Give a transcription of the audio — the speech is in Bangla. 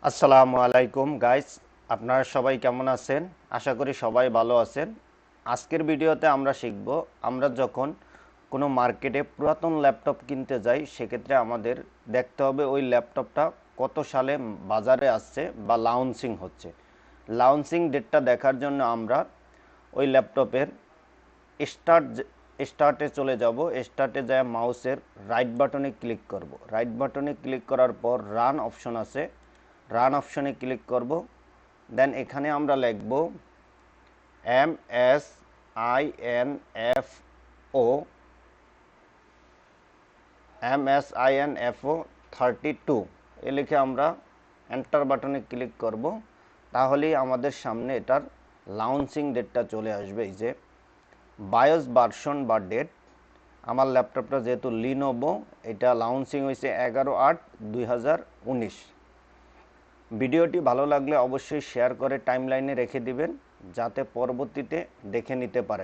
আসসালামু আলাইকুম গাইস, আপনারা সবাই কেমন আছেন? আশা করি সবাই ভালো আছেন। আজকের ভিডিওতে আমরা শিখব, আমরা যখন কোনো মার্কেটে পুরাতন ল্যাপটপ কিনতে যাই সেক্ষেত্রে আমাদের দেখতে হবে ওই ল্যাপটপটা কত সালে বাজারে আসছে বা লঞ্চিং হচ্ছে। লঞ্চিং ডেটটা দেখার জন্য আমরা ওই ল্যাপটপের স্টার্ট স্টার্টে চলে যাব। স্টার্টে যায় মাউসের রাইট বাটনে ক্লিক করব। রাইট বাটনে ক্লিক করার পর রান অপশন আছে, রান অপশনে ক্লিক করব। দেন এখানে আমরা লিখব MSINFO MSINFO 32 এ লিখে আমরা এন্টার বাটনে ক্লিক করব। তাহলেই আমাদের সামনে এটার লঞ্চিং ডেটটা চলে আসবে। এই যে বায়োস ভার্সন বা ডেট, আমার ল্যাপটপটা যেহেতু লিনোভো, এটা লঞ্চিং হয়েছে 11/8/2019। ভিডিওটি ভালো লাগলে অবশ্যই শেয়ার করে টাইমলাইনে রেখে দিবেন যাতে পরবর্তীতে দেখে নিতে পারেন।